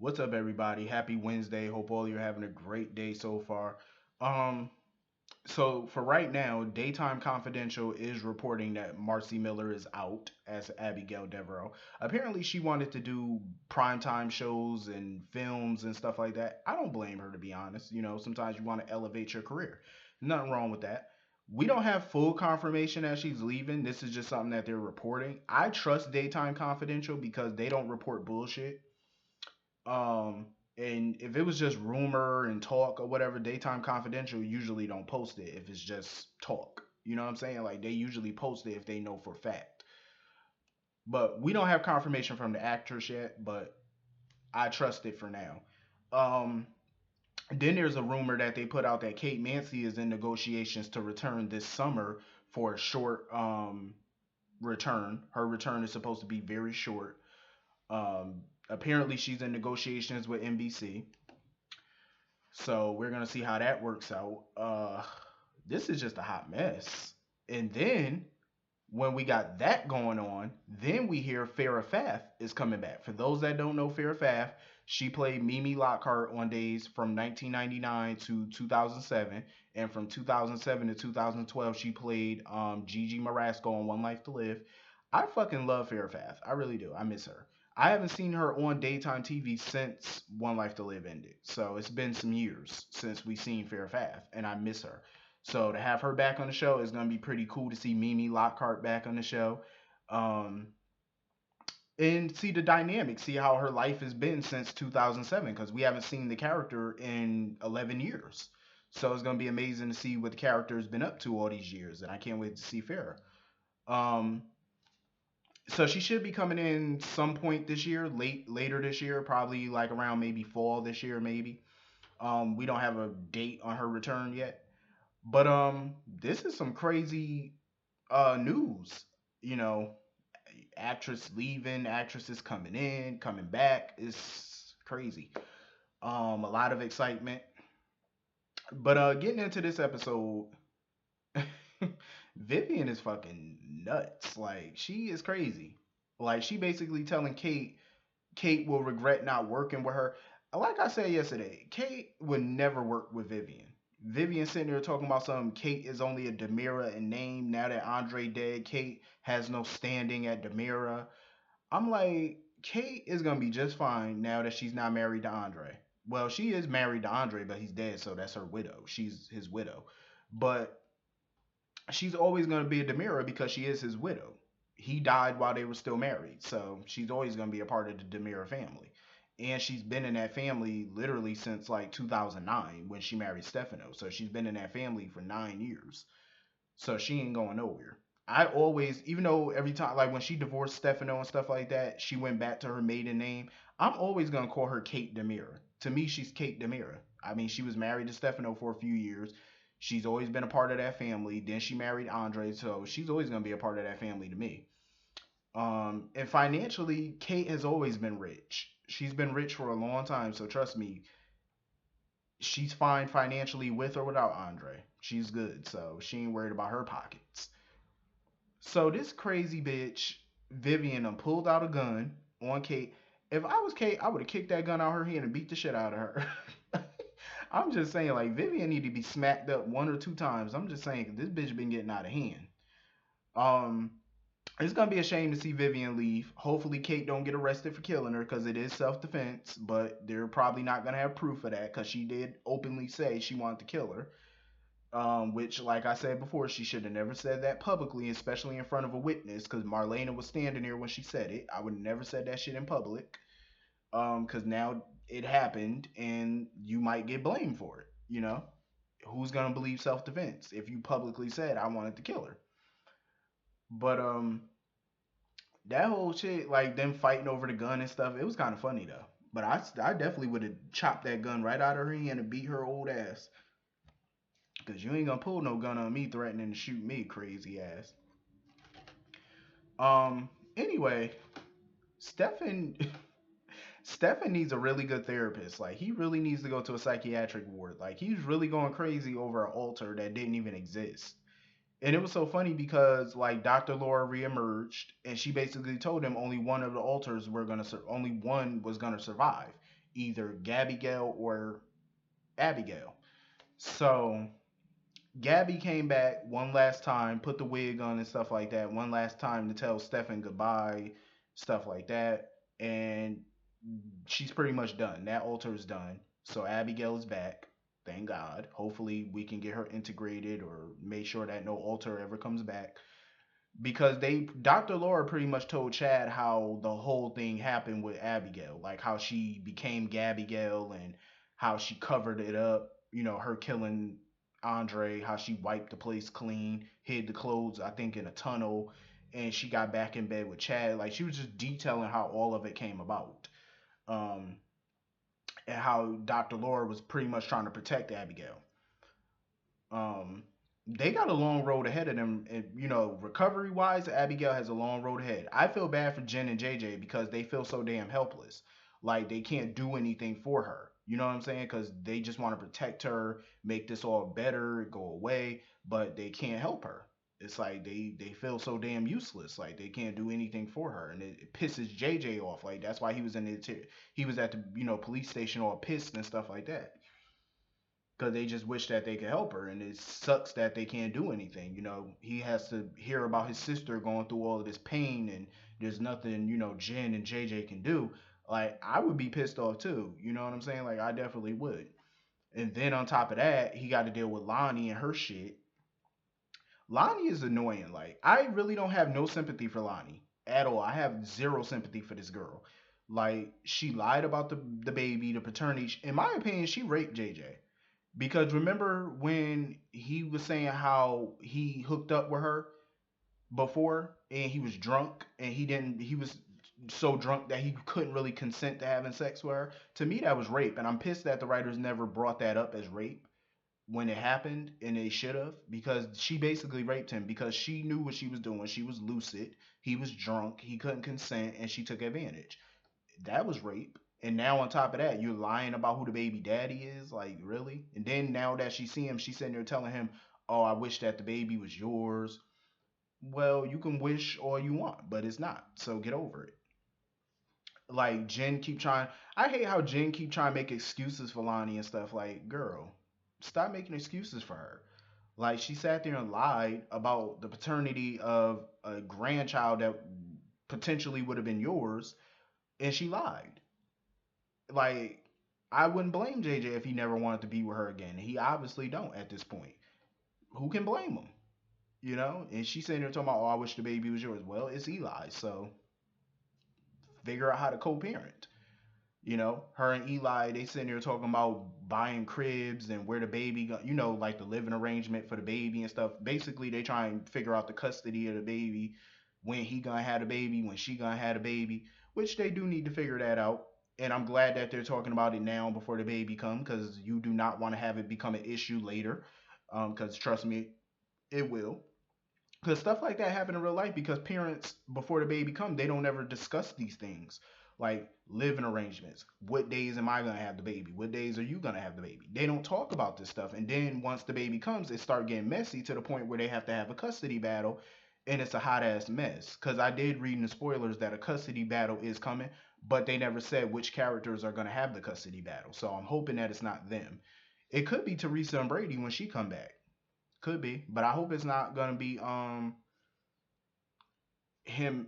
What's up, everybody? Happy Wednesday. Hope all you're having a great day so far. Um, so for right now, Daytime Confidential is reporting that Marcy Miller is out as Abigail Devereaux. Apparently, she wanted to do primetime shows and films and stuff like that. I don't blame her, to be honest. Sometimes you want to elevate your career. Nothing wrong with that. We don't have full confirmation that she's leaving. This is just something that they're reporting. I trust Daytime Confidential because they don't report bullshit. Um, and if it was just rumor and talk or whatever, Daytime Confidential usually don't post it if it's just talk. You know what I'm saying? Like they usually post it if they know for fact. But we don't have confirmation from the actress yet, but I trust it for now. Um, then there's a rumor that they put out that Kate Mansi is in negotiations to return this summer for a short return. Her return is supposed to be very short. Apparently she's in negotiations with NBC. So we're gonna see how that works out. This is just a hot mess. And then when we got that going on, then we hear Farrah Faf is coming back. For those that don't know Farrah Faf, she played Mimi Lockhart on Days from 1999 to 2007, and from 2007 to 2012 she played Gigi Marasco on One Life to Live. I fucking love Farrah Faf. I really do. I miss her. I haven't seen her on daytime TV since One Life to Live ended. So it's been some years since we've seen Farrah Faf, and I miss her. So to have her back on the show is gonna be pretty cool to see Mimi Lockhart back on the show, um, and see the dynamic, see how her life has been since 2007, because we haven't seen the character in 11 years. So it's gonna be amazing to see what the character has been up to all these years, and I can't wait to see Farrah. Um, so she should be coming in some point this year, later this year, probably like around maybe fall this year, maybe. We don't have a date on her return yet. But this is some crazy news. You know, actress leaving, actresses coming in, coming back. It's crazy. A lot of excitement. But getting into this episode, Vivian is fucking nuts. Like she is crazy. Like she basically telling Kate will regret not working with her. Like I said yesterday, Kate would never work with Vivian. Vivian sitting there talking about something. Kate is only a Demira in name. Now that Andre dead, Kate has no standing at Demira. I'm like, Kate is gonna be just fine now that she's not married to Andre. Well, she is married to Andre, but he's dead, so that's her widow. She's his widow. But she's always gonna be a Demira because she is his widow. He died while they were still married, so she's always gonna be a part of the Demira family. And she's been in that family literally since like 2009 when she married Stefano. So she's been in that family for 9 years. So she ain't going nowhere. I always, even though every time, like when she divorced Stefano and stuff like that, she went back to her maiden name. I'm always gonna call her Kate Demira. To me, she's Kate Demira. I mean, she was married to Stefano for a few years. She's always been a part of that family. Then she married Andre, so she's always gonna be a part of that family to me. And financially, Kate has always been rich. She's been rich for a long time, so trust me, she's fine financially with or without Andre. She's good, so she ain't worried about her pockets. So this crazy bitch, Vivian, pulled out a gun on Kate. If I was Kate, I would have kicked that gun out her hand and beat the shit out of her. I'm just saying, like, Vivian need to be smacked up one or two times. I'm just saying, 'cause this bitch been getting out of hand. Um, it's gonna be a shame to see Vivian leave. Hopefully, Kate don't get arrested for killing her because it is self-defense. But they're probably not gonna have proof of that because she did openly say she wanted to kill her. Which, like I said before, she should have never said that publicly, especially in front of a witness, because Marlena was standing there when she said it. I would have never said that shit in public, because now it happened, and you might get blamed for it. Who's gonna believe self-defense if you publicly said I wanted to kill her? But that whole shit, like them fighting over the gun and stuff, it was kind of funny though. But I definitely would have chopped that gun right out of her hand and beat her old ass. Cause you ain't gonna pull no gun on me threatening to shoot me, crazy ass. Anyway, Stefan Stefan needs a really good therapist. Like he really needs to go to a psychiatric ward. Like he's really going crazy over an altar that didn't even exist. And it was so funny because like Dr. Laura reemerged and she basically told him only one of the altars only one was gonna survive. either Gabigail or Abigail. So Gabby came back one last time, put the wig on and stuff like that, one last time to tell Stefan goodbye, stuff like that. And she's pretty much done. That altar is done. So Abigail is back. Thank God. Hopefully we can get her integrated or make sure that no altar ever comes back, because they Dr. Laura pretty much told Chad how the whole thing happened with Abigail, like how she became Gabigail and how she covered it up, her killing Andre, how she wiped the place clean, hid the clothes, I think, in a tunnel, and she got back in bed with Chad. Like she was just detailing how all of it came about. Um, and how Dr. Laura was pretty much trying to protect Abigail. um they got a long road ahead of them, and recovery wise, Abigail has a long road ahead. I feel bad for Jen and JJ because they feel so damn helpless, like they can't do anything for her, you know what I'm saying, because they just want to protect her, make this all better, go away, but they can't help her. It's like they feel so damn useless, like they can't do anything for her, and it pisses JJ off. Like that's why he was in the he was at the police station all pissed and stuff like that, because they just wish that they could help her, and it sucks that they can't do anything. He has to hear about his sister going through all of this pain, and there's nothing Jen and JJ can do. Like I would be pissed off too, you know what I'm saying, like I definitely would. And then on top of that, he got to deal with Lonnie and her shit. Lonnie is annoying. Like I really don't have no sympathy for Lonnie at all. I have zero sympathy for this girl. Like she lied about the baby, the paternity. In my opinion, she raped JJ. Because remember when he was saying how he hooked up with her before and he was drunk, and he was so drunk that he couldn't really consent to having sex with her. To me that was rape, and I'm pissed that the writers never brought that up as rape when it happened, and they should have, because she basically raped him because she knew what she was doing. She was lucid, he was drunk, he couldn't consent, and she took advantage. That was rape. And now on top of that, you're lying about who the baby daddy is. Like really? And then now that she see him, she's sitting there telling him, "Oh, I wish that the baby was yours." Well, you can wish all you want, but it's not. So get over it. Like Jen keep trying. I hate how Jen keep trying to make excuses for Lonnie and stuff. Like, girl, stop making excuses for her. Like she sat there and lied about the paternity of a grandchild that potentially would have been yours, and she lied. Like I wouldn't blame JJ if he never wanted to be with her again. He obviously don't at this point. Who can blame him? And she's sitting there talking about, "Oh, I wish the baby was yours." Well, it's Eli, so figure out how to co-parent. Her and Eli, they sitting there talking about buying cribs and where the baby go, like the living arrangement for the baby and stuff. Basically, they try and figure out the custody of the baby, when he gonna have the baby, when she gonna have the baby, which they do need to figure that out. And I'm glad that they're talking about it now before the baby come, because you do not want to have it become an issue later. Because trust me, it will. Because stuff like that happen in real life, because parents before the baby come, they don't ever discuss these things, like living arrangements. What days am I gonna have the baby? What days are you gonna have the baby? They don't talk about this stuff, and then once the baby comes, it start getting messy to the point where they have to have a custody battle, and it's a hot ass mess. Because I did read in the spoilers that a custody battle is coming, but they never said which characters are gonna have the custody battle. So I'm hoping that it's not them. It could be Teresa and Brady when she come back. Could be, but I hope it's not gonna be him,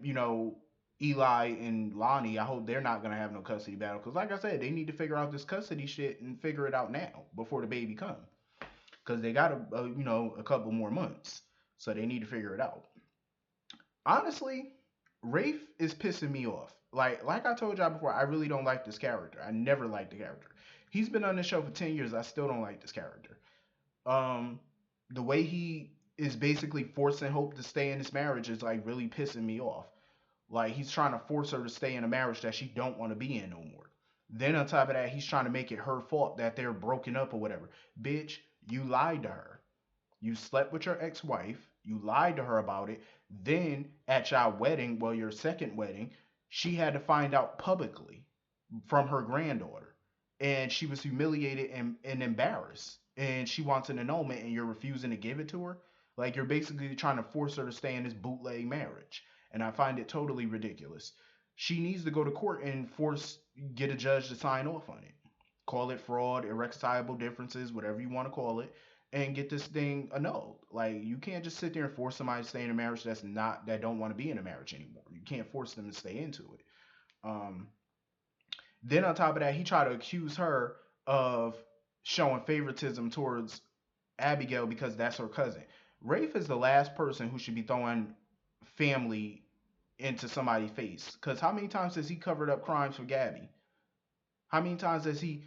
Eli and Lonnie. I hope they're not gonna have no custody battle, because, like I said, they need to figure out this custody shit and figure it out now before the baby come, because they got a couple more months, so they need to figure it out. Honestly, Rafe is pissing me off. Like I told y'all before, I really don't like this character. I never liked the character. He's been on the show for 10 years. I still don't like this character. Um, the way he is basically forcing Hope to stay in this marriage is like really pissing me off. Like he's trying to force her to stay in a marriage that she don't want to be in no more. Then on top of that, he's trying to make it her fault that they're broken up or whatever. Bitch, you lied to her. You slept with your ex-wife. You lied to her about it. Then at your wedding, well, your second wedding, she had to find out publicly from her granddaughter, and she was humiliated and embarrassed, and she wants an annulment, and you're refusing to give it to her. Like you're basically trying to force her to stay in this bootleg marriage, and I find it totally ridiculous. She needs to go to court and get a judge to sign off on call it fraud, irreconcilable differences, whatever you want to call it, and get this thing annulled. Like you can't just sit there and force somebody to stay in a marriage that don't want to be in a marriage anymore. You can't force them to stay into it. Um, then on top of that, he tried to accuse her of showing favoritism towards Abigail because that's her cousin. Rafe is the last person who should be throwing family into somebody's face. Because how many times has he covered up crimes for Gabby? How many times has he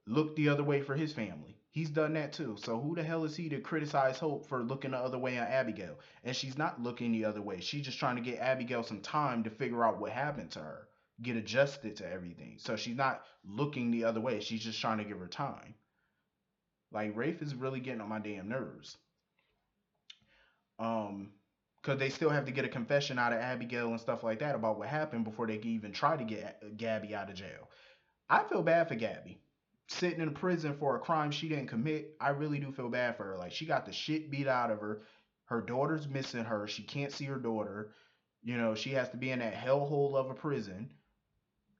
looked the other way for his family? He's done that too. So who the hell is he to criticize Hope for looking the other way on Abigail? And she's not looking the other way. She's just trying to get Abigail some time to figure out what happened to her, get adjusted to everything. So she's not looking the other way. She's just trying to give her time. Like Rafe is really getting on my damn nerves. Um, because they still have to get a confession out of Abigail and stuff like that about what happened before they can even try to get Gabby out of jail. I feel bad for Gabby. Sitting in prison for a crime she didn't commit, I really do feel bad for her. Like she got the shit beat out of her. Her daughter's missing her. She can't see her daughter. You know, she has to be in that hellhole of a prison.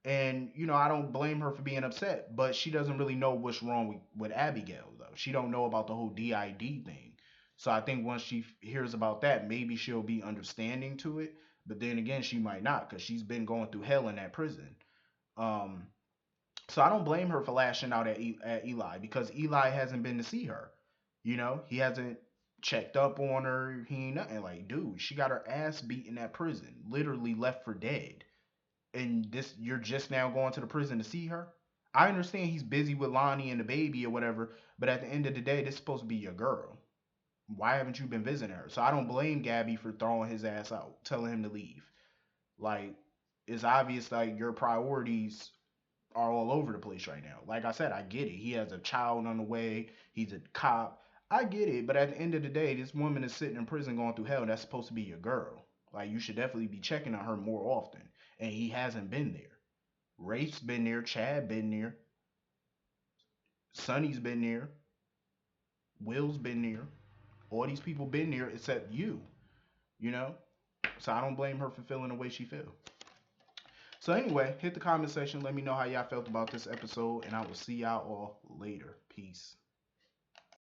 And I don't blame her for being upset, but she doesn't really know what's wrong with Abigail though. She don't know about the whole DID thing. So I think once she hears about that, maybe she'll be understanding to it. But then again, she might not because she's been going through hell in that prison. Um, so I don't blame her for lashing out at Eli because Eli hasn't been to see her. He hasn't checked up on her. He ain't nothing. Like, dude, she got her ass beat in that prison, literally left for dead. And you're just now going to the prison to see her. I understand he's busy with Lonnie and the baby or whatever, but at the end of the day, this is supposed to be your girl. Why haven't you been visiting her? So I don't blame Gabby for throwing his ass out, telling him to leave. Like, it's obvious like your priorities are all over the place right now. Like I said, I get it. He has a child on the way. He's a cop. I get it. But at the end of the day, this woman is sitting in prison going through hell. And that's supposed to be your girl. Like you should definitely be checking on her more often. And he hasn't been there. Rafe's been there. Chad been there. Sonny's been there. Will's been there. All these people been there except you. You know. So I don't blame her for feeling the way she feels. So anyway, hit the comment section. Let me know how y'all felt about this episode, and I will see y'all all later. Peace.